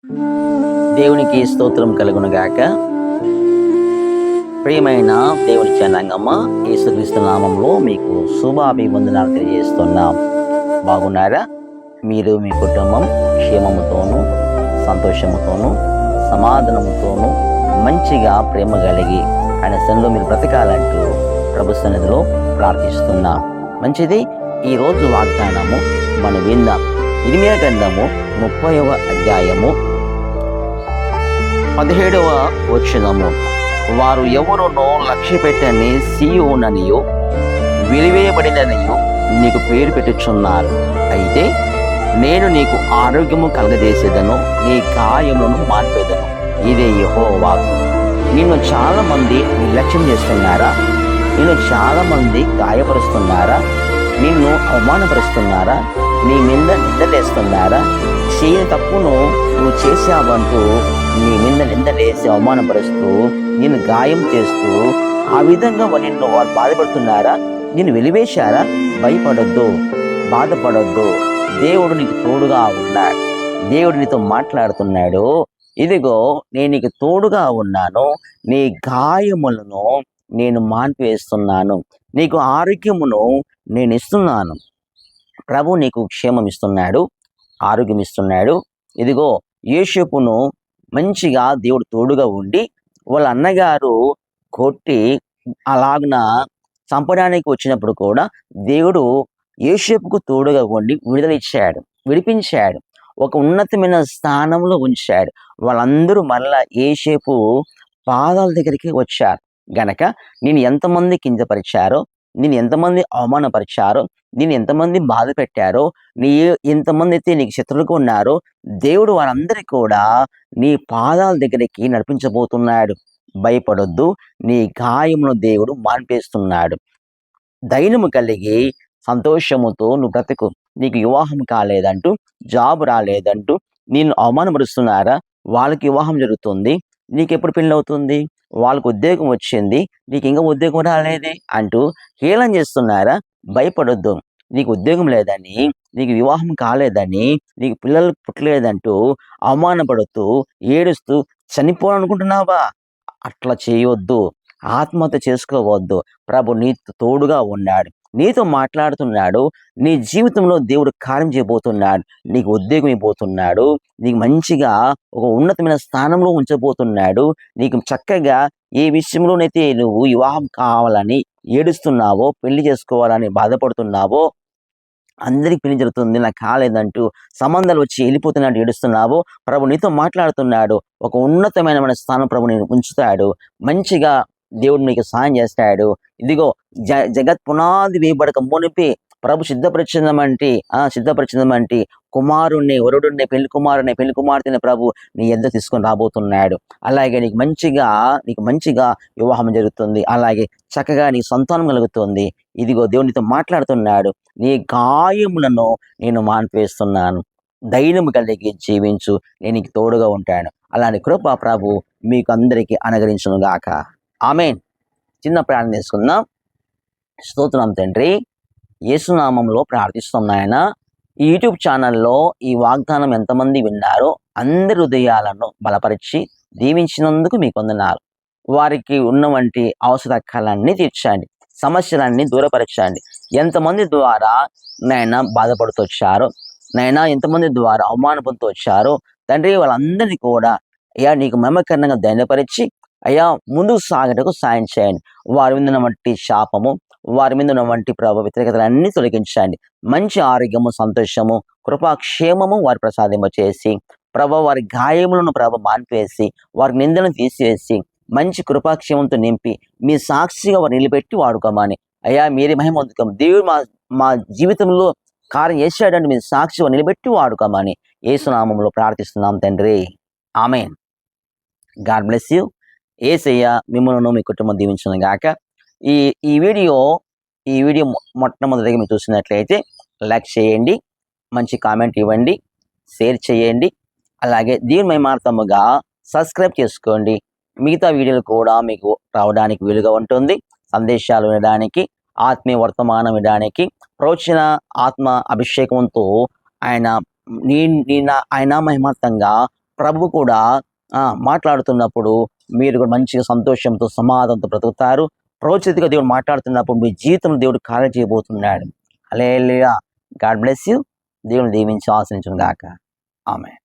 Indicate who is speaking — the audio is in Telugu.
Speaker 1: దేవునికి స్తోత్రం కలుగునుగాక. ప్రియమైన దేవుని జనాంగమ్మ, యేసుక్రీస్తు నామంలో మీకు శుభాభివందనాలు తెలియజేస్తున్నాం. బాగున్నారా? మీరు మీ కుటుంబం క్షేమముతోనూ సంతోషముతోనూ సమాధానముతోనూ మంచిగా ప్రేమ కలిగి ఆయన సన్నిధిలో మీరు బ్రతకాలంటూ ప్రభు సన్నిధిలో ప్రార్థిస్తున్నాం. మంచిది. ఈరోజు వాగ్దానము మనం విందాం. ఇర్మీయా గ్రంథము 30వ అధ్యాయము 17వ వచనము. వారు ఎవరునో లక్ష్య పెట్టని సీయోననియు వెలివేయబడిననియు నీకు పేరు పెట్టుచున్నారు. అయితే నేను నీకు ఆరోగ్యము కలగజేసేదను, నీ గాయములను మాన్పేదను. ఇదే యెహోవా వాక్కు. నిన్ను చాలా మంది నిర్లక్ష్యం చేస్తున్నారా? నిన్ను చాలా మంది గాయపరుస్తున్నారా? నిన్ను అవమానపరుస్తున్నారా? నీ మీద నిందలేస్తున్నారా? చేయని తప్పును నువ్వు చేసావంటూ నీ మీద నిందలేసి అవమానపరుస్తూ నిన్ను గాయం చేస్తూ ఆ విధంగా నిన్ను వారు బాధపడుతున్నారా? నిన్ను వెలివేశారా? భయపడొద్దు, బాధపడొద్దు. దేవుడు నీకు తోడుగా ఉన్నాడు. దేవుడు నీతో మాట్లాడుతున్నాడు. ఇదిగో నేను నీకు తోడుగా ఉన్నాను, నీ గాయములను నేను మాన్పివేస్తున్నాను, నీకు ఆరోగ్యమును నేను ఇస్తున్నాను. ప్రభు నీకు క్షేమం ఇస్తున్నాడు, ఆరోగ్యం ఇస్తున్నాడు. ఇదిగో యోసేపును మంచిగా దేవుడు తోడుగా ఉండి వాళ్ళ అన్నగారు కొట్టి అలాగున చంపడానికి వచ్చినప్పుడు కూడా దేవుడు యోసేపుకు తోడుగా ఉండి విడిపించాడు, ఒక ఉన్నతమైన స్థానంలో ఉంచాడు. వాళ్ళందరూ మరలా యోసేపు పాదాల దగ్గరికి వచ్చారు గనక నేను ఎంతమంది కించపరిచారో, నేను ఎంతమంది అవమానపరిచారో, నేను ఎంతమంది బాధ పెట్టారో, నీ ఎంతమంది అయితే నీకు శత్రువులుగా ఉన్నారో దేవుడు వారందరికీ కూడా నీ పాదాల దగ్గరికి నడిపించబోతున్నాడు. భయపడొద్దు, నీ గాయమును దేవుడు మాన్పేస్తున్నాడు. ధైర్యము కలిగి సంతోషముతో నువ్వు బ్రతుకు. నీకు వివాహం కాలేదంటూ, జాబ్ రాలేదంటూ నిన్ను అవమానపరుస్తున్నారా? వాళ్ళకి వివాహం జరుగుతుంది, నీకు ఎప్పుడు పెళ్ళి అవుతుంది? వాళ్ళకు ఉద్యోగం వచ్చింది, నీకు ఇంకా ఉద్యోగం రాలేదే అంటూ హేళన చేస్తున్నారా? భయపడొద్దు. నీకు ఉద్యోగం లేదని, నీకు వివాహం కాలేదని, నీకు పిల్లలు పుట్టలేదంటూ అవమానపడుతూ ఏడుస్తూ చనిపోవాలనుకుంటున్నావా? అట్లా చేయొద్దు, ఆత్మహత్య చేసుకోవద్దు. ప్రభు నీతో తోడుగా ఉన్నాడు, నీతో మాట్లాడుతున్నాడు. నీ జీవితంలో దేవుడు కార్యం చేయబోతున్నాడు. నీకు ఉద్యోగం ఇవ్వబోతున్నాడు, నీకు మంచిగా ఒక ఉన్నతమైన స్థానంలో ఉంచబోతున్నాడు. నీకు చక్కగా ఏ విషయంలోనైతే నువ్వు వివాహం కావాలని ఏడుస్తున్నావో, పెళ్లి చేసుకోవాలని బాధపడుతున్నావో, అందరికి పెళ్లి జరుగుతుంది నాకు కాలేదంటూ సంబంధాలు వచ్చి వెళ్ళిపోతున్నట్టు ఏడుస్తున్నావో, ప్రభు నీతో మాట్లాడుతున్నాడు. ఒక ఉన్నతమైన స్థానం ప్రభు నేను ఉంచుతాడు. మంచిగా దేవుడు నీకు సాయం చేస్తాడు. ఇదిగో జగత్ పునాది వేయబడక మునిపి ప్రభు సిద్ధపరిచిందమంటే కుమారుణ్ణి, వరుడుని, పెళ్లి కుమార్తెని ప్రభు నీ ఎద్ద తీసుకొని రాబోతున్నాడు. అలాగే నీకు మంచిగా వివాహం జరుగుతుంది. అలాగే చక్కగా నీ సంతానం కలుగుతుంది. ఇదిగో దేవునితో మాట్లాడుతున్నాడు. నీ గాయములను నేను మాన్పివేస్తున్నాను. ధైర్యం కలిగి జీవించు, నేను నీకు తోడుగా ఉంటాను. అలాంటి కృప ప్రభు మీకు అందరికీ అనుగ్రహించును గాక. ఆమేన్. చిన్న ప్రార్థన చేసుకుందాం. స్తోత్రం తండ్రి, యేసునామంలో ప్రార్థిస్తున్నాయన. ఈ యూట్యూబ్ ఛానల్లో ఈ వాగ్దానం ఎంతమంది విన్నారో అందరి హృదయాలను బలపరిచి దీవించినందుకు మీకు వందనాలు. వారికి ఉన్నవంటి అవసరకాలన్నీ తీర్చండి, సమస్యలన్నీ దూరపరచండి. ఎంతమంది ద్వారా నైనా బాధపడుతూ వచ్చారో, నైనా ఎంతమంది ద్వారా అవమానపడుతూ వచ్చారో తండ్రి, వాళ్ళందరినీ కూడా అయ్యా నీకు మమకరణంగా ధైర్యపరిచి అయ్యా ముందుకు సాగటకు సాయం చేయండి. వారి మీద ఉన్నటువంటి శాపము, వారి మీద ఉన్నటువంటి వ్యతిరేకతలన్నీ తొలగించండి. మంచి ఆరోగ్యము, సంతోషము, కృపాక్షేమము వారి ప్రసాదింప చేసి వారి గాయములను మాన్పేసి వారి నిందలను తీసివేసి మంచి కృపాక్షేమంతో నింపి మీ సాక్షిగా వారు నిలబెట్టి వాడుకోమని అయ్యా మీరే మహిమ పొందుకోం. దేవుడు మా జీవితంలో కార్యం చేశాడంటే మీ సాక్షిగా నిలబెట్టి వాడుకోమని యేసునామంలో ప్రార్థిస్తున్నాం తండ్రి. ఆమేన్. God bless you. యేసయ్య మిమ్మల్ని మీ కుటుంబం దీవించును గాక. ఈ వీడియో మొట్టమొదటిగా మీరు చూసినట్లయితే లైక్ చేయండి, మంచి కామెంట్ ఇవ్వండి, షేర్ చేయండి. అలాగే దీని మహిమార్థముగా సబ్స్క్రైబ్ చేసుకోండి. మిగతా వీడియోలు కూడా మీకు రావడానికి వీలుగా ఉంటుంది. సందేశాలు వినడానికి, ఆత్మీయ వర్తమానం వినడానికి, ప్రవచన ఆత్మ అభిషేకంతో ఆయన మహిమార్థంగా ప్రభు కూడా మాట్లాడుతున్నప్పుడు మీరు కూడా మంచిగా సంతోషంతో సమాధానంతో బ్రతుకుతారు. ప్రవచితగా దేవుడు మాట్లాడుతున్నప్పుడు మీ జీవితంలో దేవుడు కార్యం చేయబోతున్నాడు. హల్లెలూయా. God bless you. దేవుని దీవించి ఆశీర్వదించును గాక. ఆమేన్.